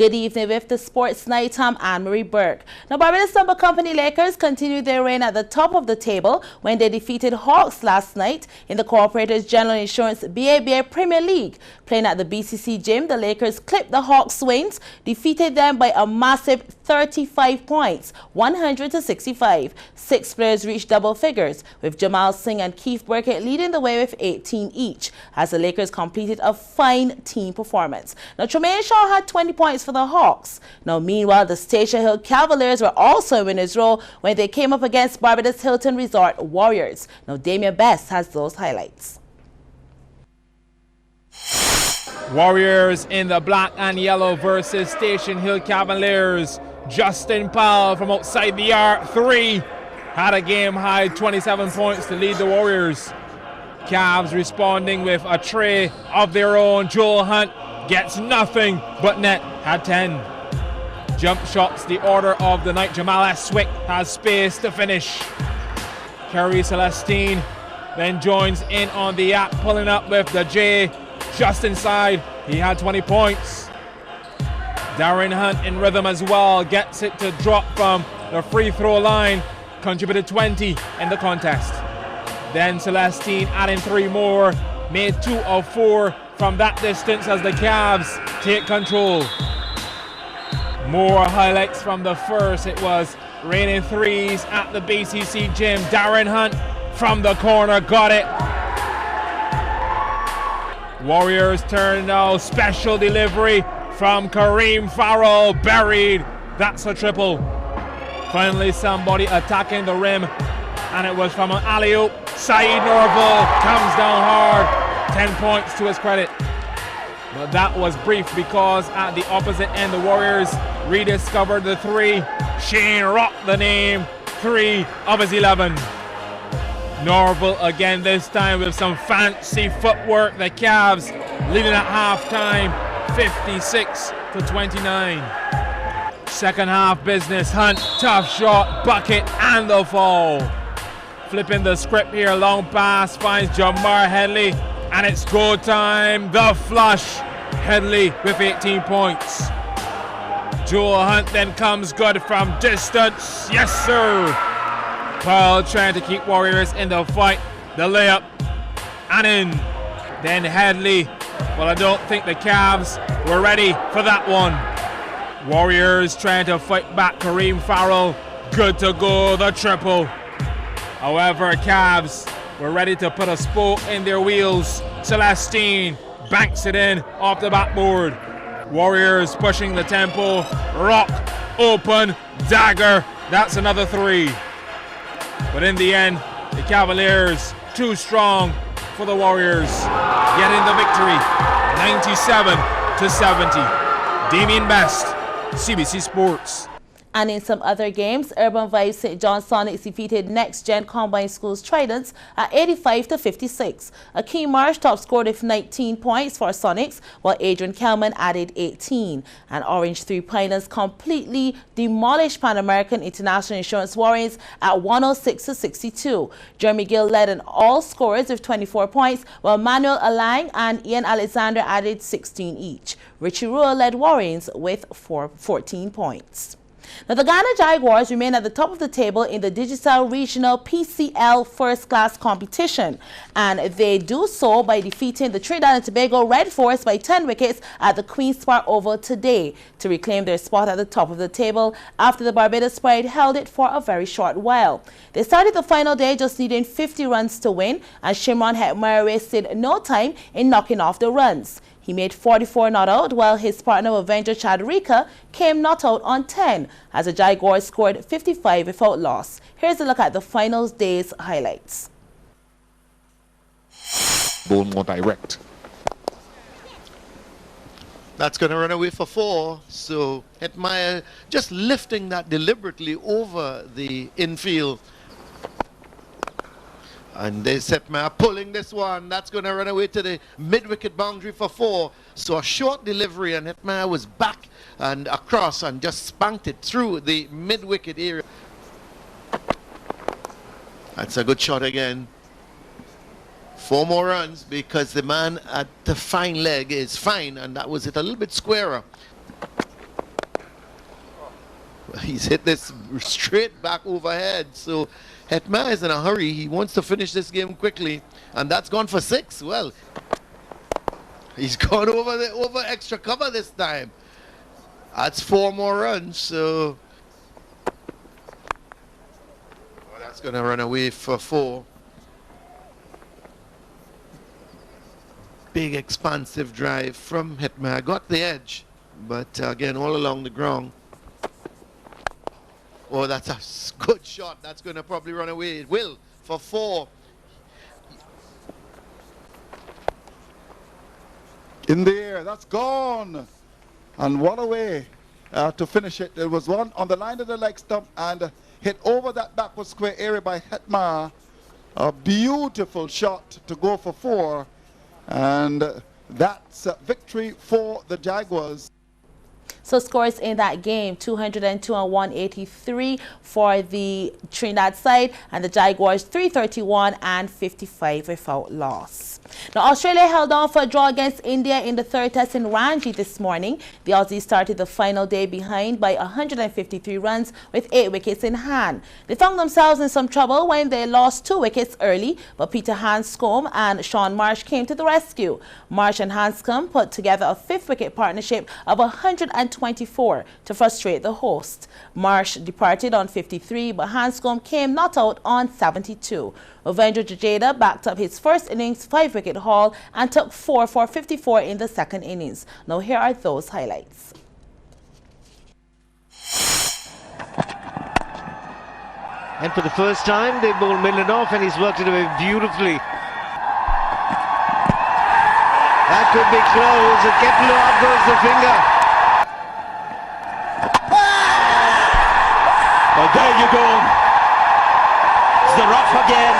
Good evening with the Sports Night. I'm Anne-Marie Burke. Now, Barbados Lumber Company Lakers continued their reign at the top of the table when they defeated Hawks last night in the Corporators General Insurance BABA Premier League. Playing at the BCC gym, the Lakers clipped the Hawks' wings, defeated them by a massive 35 points, 100-65. 6 players reached double figures, with Jamal Singh and Keith Burkett leading the way with 18 each, as the Lakers completed a fine team performance. Now, Tremaine Shaw had 20 points for the Hawks. Now, meanwhile, the Station Hill Cavaliers were also in winners' row when they came up against Barbados Hilton Resort Warriors. Now, Damien Best has those highlights. Warriors in the black and yellow versus Station Hill Cavaliers. Justin Powell from outside the arc, 3. Had a game-high 27 points to lead the Warriors. Cavs responding with a tray of their own. Joel Hunt gets nothing but net, had 10. Jump shots, the order of the night. Jamal Eswick has space to finish. Kerry Celestine then joins in on the act, pulling up with the J. Just inside, he had 20 points. Darren Hunt in rhythm as well, gets it to drop from the free throw line, contributed 20 in the contest. Then Celestine adding 3 more, made 2 of 4 from that distance as the Cavs take control. More highlights from the first. It was raining threes at the BCC gym. Darren Hunt from the corner got it. Warriors turn now, special delivery from Kareem Farrell, buried. That's a triple. Finally somebody attacking the rim, and it was from an alley-oop. Saeed Norval comes down hard, 10 points to his credit. But that was brief because at the opposite end the Warriors rediscovered the 3. Shane rocked the name, 3 of his 11. Norval again, this time with some fancy footwork. The Cavs leading at halftime, 56-29. Second half business. Hunt, tough shot, bucket, and the fall. Flipping the script here, long pass finds Jamar Headley, and it's go time. The flush. Headley with 18 points. Joel Hunt then comes good from distance. Yes, sir. Paul trying to keep Warriors in the fight. The layup and in. Then Headley. Well, I don't think the Cavs were ready for that one. Warriors trying to fight back. Kareem Farrell good to go, the triple. However, Cavs were ready to put a spoke in their wheels. Celestine banks it in off the backboard. Warriors pushing the tempo. Rock, open, dagger. That's another 3. But in the end, the Cavaliers too strong for the Warriors, getting the victory, 97-70. Damien Best, CBC Sports. And in some other games, Urban Vibes St. John Sonics defeated Next Gen Combined Schools Tridents at 85-56. Akeem Marsh top scored with 19 points for Sonics, while Adrian Kelman added 18. And Orange 3 Pioneers completely demolished Pan American International Insurance Warriors at 106-62. Jeremy Gill led in all scorers with 24 points, while Manuel Alang and Ian Alexander added 16 each. Richie Rua led Warriors with 14 points. Now, the Ghana Jaguars remain at the top of the table in the Digicel Regional PCL First Class competition, and they do so by defeating the Trinidad and Tobago Red Force by 10 wickets at the Queen's Park Oval today to reclaim their spot at the top of the table after the Barbados Pride held it for a very short while. They started the final day just needing 50 runs to win, and Shimron Hetmeyer wasted no time in knocking off the runs. He made 44 not out, while his partner Avenger Chadrika came not out on 10, as the Jaguars scored 55 without loss. Here's a look at the finals day's highlights. Ball more direct. That's going to run away for 4. So Hetmeyer just lifting that deliberately over the infield. And there's Hetmeyer pulling this one. That's going to run away to the mid-wicket boundary for 4. So a short delivery, and Hetmeyer was back and across and just spanked it through the mid-wicket area. That's a good shot again. 4 more runs because the man at the fine leg is fine, and that was it a little bit squarer. He's hit this straight back overhead. So Hetma is in a hurry. He wants to finish this game quickly, and that's gone for 6. Well, he's gone over extra cover this time. That's 4 more runs. So that's going to run away for 4. Big expansive drive from Hetma. Got the edge, but again all along the ground. Oh, that's a good shot. That's going to probably run away. It will for 4. In the air, that's gone. And what a way to finish it. There was one on the line of the leg stump and hit over that backward square area by Hetma. A beautiful shot to go for 4. And that's a victory for the Jaguars. So scores in that game, 202 and 183 for the Trinidad side, and the Jaguars 331 and 55 without loss. Now, Australia held on for a draw against India in the third test in Ranji this morning. The Aussies started the final day behind by 153 runs with 8 wickets in hand. They found themselves in some trouble when they lost 2 wickets early, but Peter Hanscom and Sean Marsh came to the rescue. Marsh and Hanscom put together a 5th wicket partnership of 124 to frustrate the host. Marsh departed on 53, but Hanscom came not out on 72. Ravindra Jadeja backed up his first innings 5-wicket haul and took 4 for 54 in the second innings. Now here are those highlights. And for the first time, they bowled Millen off, and he's worked it away beautifully. That could be close. It kept low, up goes the finger. Oh, there you go. It's the rough again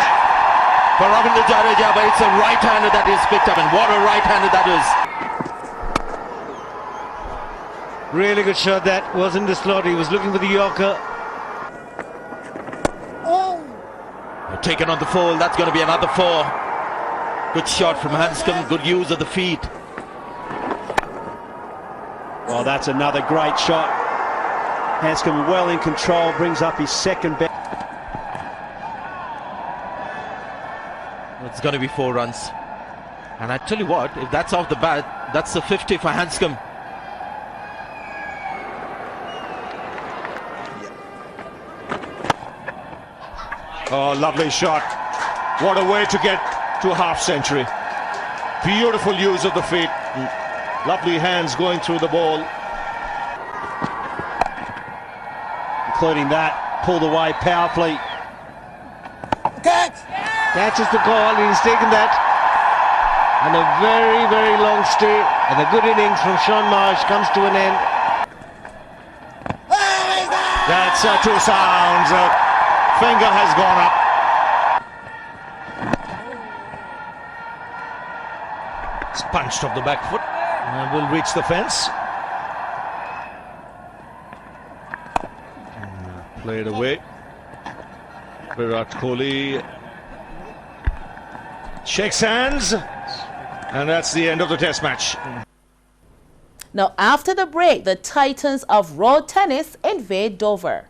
for Ravindra Jadeja, but it's a right-hander that is picked up, and what a right-hander that is. Really good shot. That wasn't the slot. He was looking for the Yorker. Taken on the full, that's going to be another 4. Good shot from Hanscom, good use of the feet. Well, that's another great shot. Hanscom well in control, brings up his second bet. It's going to be 4 runs. And I tell you what, if that's off the bat, that's the 50 for Hanscom. Oh, lovely shot. What a way to get to a half-century. Beautiful use of the feet. Lovely hands going through the ball. Including that, pulled away powerfully. Catches the ball, and he's taken that. And a very, very long stay. And a good innings from Sean Marsh comes to an end. That's 2 sounds. Finger has gone up. It's punched off the back foot and will reach the fence. Played away. Virat Kohli shakes hands, and that's the end of the test match. Now, after the break, the Titans of road tennis invade Dover.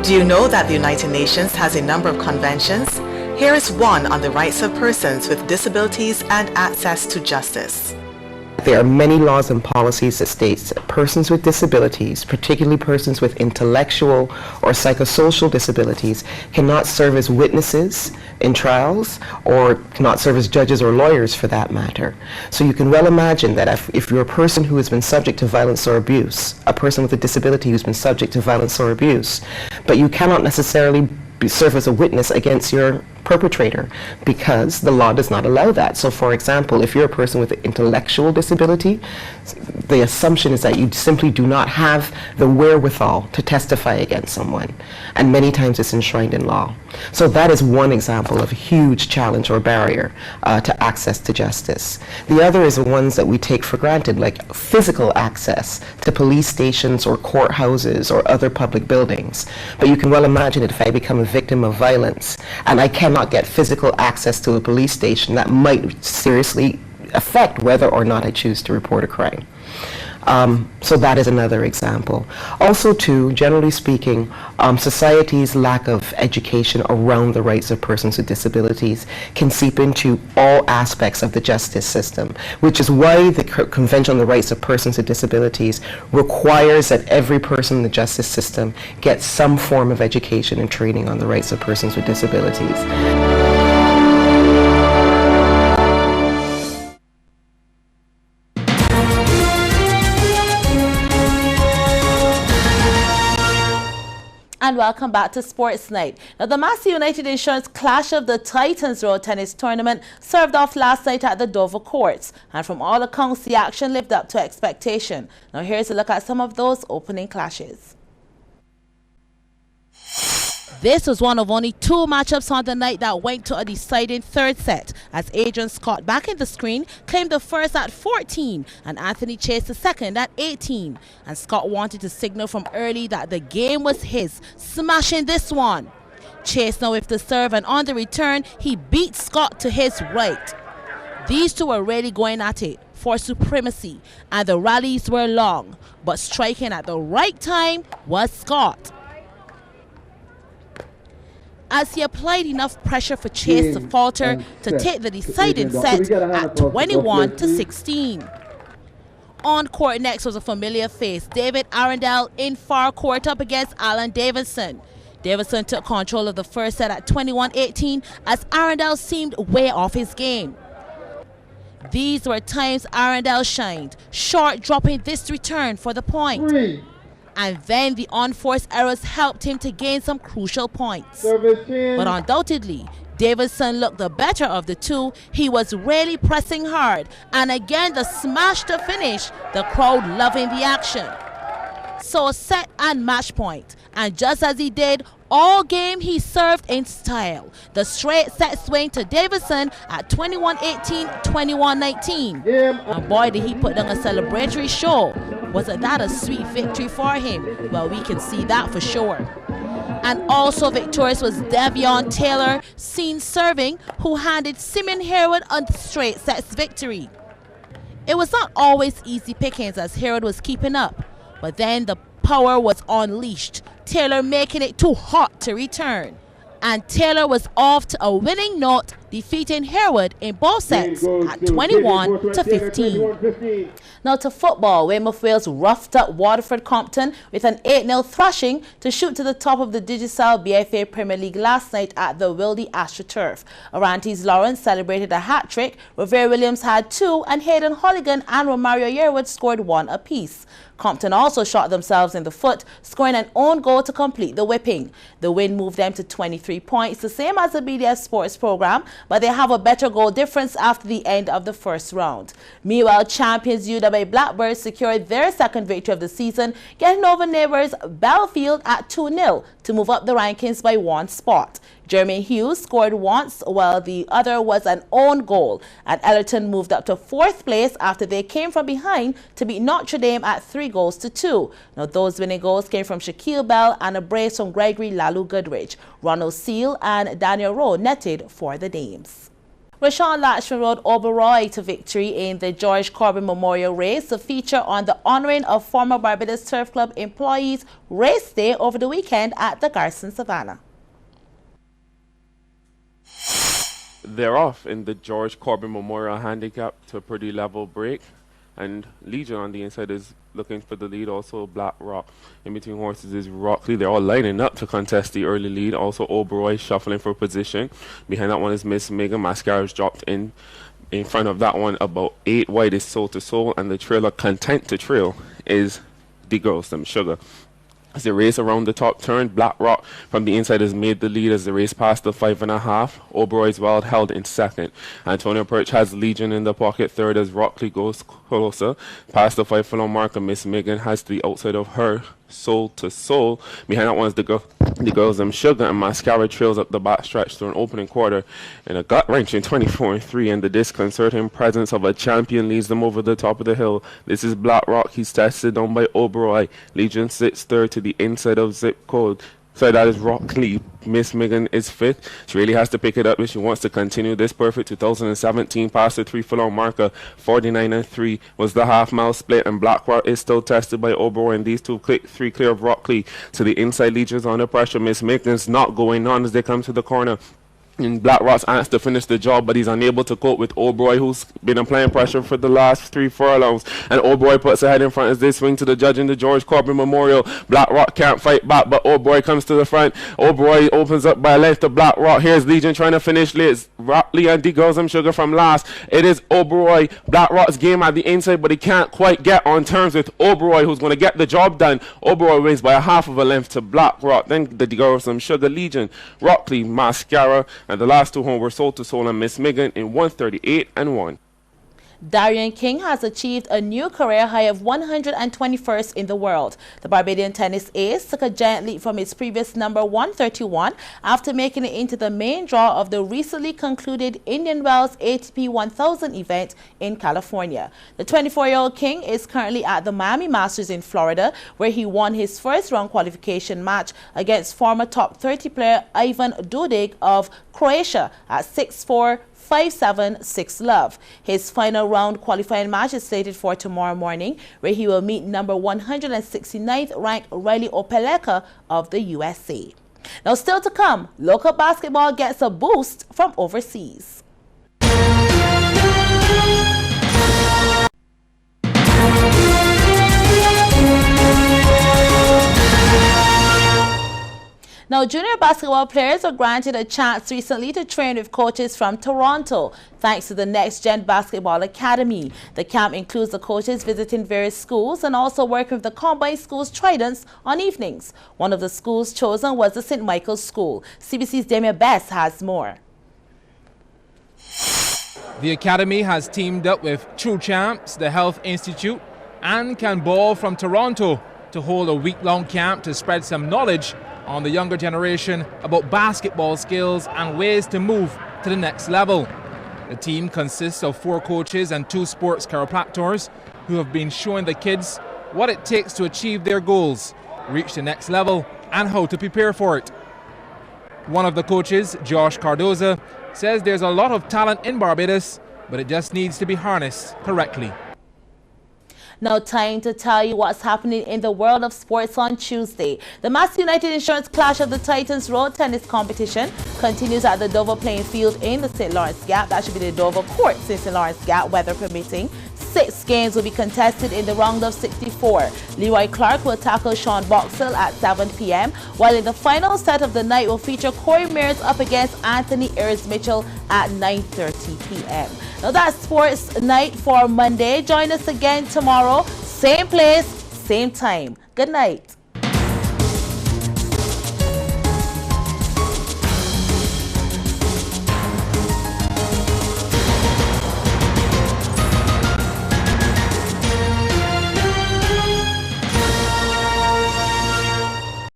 Do you know that the United Nations has a number of conventions? Here is one on the rights of persons with disabilities and access to justice. There are many laws and policies that states that persons with disabilities, particularly persons with intellectual or psychosocial disabilities, cannot serve as witnesses in trials or cannot serve as judges or lawyers for that matter. So you can well imagine that if you're a person who has been subject to violence or abuse, a person with a disability who's been subject to violence or abuse, but you cannot necessarily serve as a witness against your perpetrator because the law does not allow that. So for example, if you're a person with an intellectual disability, the assumption is that you simply do not have the wherewithal to testify against someone, and many times it's enshrined in law. So that is one example of a huge challenge or barrier to access to justice. The other is the ones that we take for granted, like physical access to police stations or courthouses or other public buildings. But you can well imagine that if I become a victim of violence and I cannot cannot get physical access to a police station, that might seriously affect whether or not I choose to report a crime. So that is another example. Also, too, generally speaking, society's lack of education around the rights of persons with disabilities can seep into all aspects of the justice system, which is why the Convention on the Rights of Persons with Disabilities requires that every person in the justice system get some form of education and training on the rights of persons with disabilities. And welcome back to Sports Night. Now, the Massey United Insurance Clash of the Titans Road Tennis Tournament served off last night at the Dover Courts. And from all accounts, the action lived up to expectation. Now, here's a look at some of those opening clashes. This was one of only 2 matchups on the night that went to a deciding third set, as Adrian Scott, back in the screen, claimed the first at 14 and Anthony chased the second at 18. And Scott wanted to signal from early that the game was his, smashing this one. Chase now with the serve, and on the return, he beat Scott to his right. These two were really going at it for supremacy, and the rallies were long, but striking at the right time was Scott. As he applied enough pressure for Chase to falter to take the deciding set at 21-16. On court next was a familiar face, David Arundel in far court up against Alan Davidson. Davidson took control of the first set at 21-18 as Arundel seemed way off his game. These were times Arundel shined, short dropping this return for the point. And then the unforced errors helped him to gain some crucial points. But undoubtedly, Davidson looked the better of the two. He was really pressing hard. And again, the smash to finish, the crowd loving the action. So set and match point. And just as he did, all game he served in style. The straight set swing to Davidson at 21-18, 21-19. And boy, did he put down a celebratory show. Wasn't that a sweet victory for him? Well, we can see that for sure. And also victorious was Devion Taylor, seen serving, who handed Simon Harewood a straight sets victory. It was not always easy pickings as Harewood was keeping up, but then the power was unleashed, Taylor making it too hot to return. And Taylor was off to a winning note, defeating Harewood in both sets at 21-15. Now to football, Weymouth Wales roughed up Waterford Compton with an 8-0 thrashing to shoot to the top of the Digicel BFA Premier League last night at the Wildy AstroTurf. Orantes Lawrence celebrated a hat-trick, Revere Williams had 2, and Hayden Holligan and Romario Yearwood scored 1 apiece. Compton also shot themselves in the foot, scoring an own goal to complete the whipping. The win moved them to 23 points, the same as the BDS Sports program, but they have a better goal difference after the end of the first round. Meanwhile, champions UW Blackbirds secured their second victory of the season, getting over neighbours Belfield at 2-0 to move up the rankings by 1 spot. Jeremy Hughes scored once, while the other was an own goal, and Ellerton moved up to 4th place after they came from behind to beat Notre Dame at 3-2. Now, those winning goals came from Shaquille Bell and a brace from Gregory Lalu Goodrich. Ronald Seal and Daniel Rowe netted for the Dames. Rashawn Latchman rode Oberoi to victory in the George Corbin Memorial Race, a feature on the honouring of former Barbados Turf Club employees race day over the weekend at the Garson Savannah. They're off in the George Corbin Memorial Handicap to a pretty level break, and Legion on the inside is looking for the lead. Also Black Rock. In between horses is Rockley. They're all lining up to contest the early lead. Also Oberoi shuffling for position. Behind that one is Miss Megan. Mascara's dropped in front of that one about 8 wide is Soul to Soul, and the trailer Content to Trail is the Girls Them Sugar. As the race around the top turn, Black Rock from the inside has made the lead as the race past the 5.5. Oberoi's Wild held in second. Antonio Perch has Legion in the pocket third as Rockley goes closer. Past the 5 furlong mark, and Miss Megan has the outside of her Soul to Soul. Behind that one is the Girls Them Sugar, and Mascara trails up the back stretch through an opening quarter in a gut-wrenching 24-3, and the disconcerting presence of a champion leads them over the top of the hill. This is Black Rock. He's tested down by Oberoi. Legion sits third to the inside of Zip Code. So that is Rockley. Miss Megan is fifth. She really has to pick it up if she wants to continue this perfect 2017 past the 3 furlong marker. 49.3 was the half-mile split, and Blackrock is still tested by Oberoi, and these three clear of Rockley. To the inside, Legions under pressure. Miss Megan's not going on as they come to the corner. And Blackrock's asked to finish the job, but he's unable to cope with Oberoi, who's been applying pressure for the last 3 furlongs. And Oberoi puts her head in front as they swing to the judge in the George Corbin Memorial. Blackrock can't fight back, but Oberoi comes to the front. Oberoi opens up by a length to Blackrock. Here's Legion trying to finish Liz. Rockley and D girls them sugar from last. It is Oberoi. Blackrock's game at the inside, but he can't quite get on terms with Oberoi, who's going to get the job done. Oberoi wins by a half of a length to Blackrock. Then the D girls them sugar, Legion, Rockley, Mascara, and the last two home were Soul to Soul and Miss Megan in 138-1. Darian King has achieved a new career high of 121st in the world. The Barbadian tennis ace took a giant leap from his previous number 131 after making it into the main draw of the recently concluded Indian Wells ATP 1000 event in California. The 24-year-old King is currently at the Miami Masters in Florida, where he won his first round qualification match against former top 30 player Ivan Dodig of Croatia at 6-4, 5-7, 6-love. His final round qualifying match is slated for tomorrow morning, where he will meet number 169th ranked Riley Opeleka of the USA. Now still to come, local basketball gets a boost from overseas. Now, junior basketball players were granted a chance recently to train with coaches from Toronto, thanks to the Next Gen Basketball Academy. The camp includes the coaches visiting various schools and also working with the combined schools Tridents on evenings. One of the schools chosen was the St. Michael's School. CBC's Damien Best has more. The academy has teamed up with True Champs, the Health Institute, and Can Ball from Toronto to hold a week-long camp to spread some knowledge on the younger generation about basketball skills and ways to move to the next level. The team consists of 4 coaches and 2 sports chiropractors who have been showing the kids what it takes to achieve their goals, reach the next level, and how to prepare for it. One of the coaches, Josh Cardoza, says there's a lot of talent in Barbados, but it just needs to be harnessed correctly. Now time to tell you what's happening in the world of sports on Tuesday. The Mass United Insurance Clash of the Titans Road Tennis Competition continues at the Dover Playing Field in the St. Lawrence Gap. That should be the Dover Courts in St. Lawrence Gap, weather permitting. 6 games will be contested in the round of 64. Leroy Clark will tackle Sean Boxall at 7 p.m., while in the final set of the night will feature Corey Mears up against Anthony Ayres Mitchell at 9:30 p.m. Now that's sports night for Monday. Join us again tomorrow, same place, same time. Good night.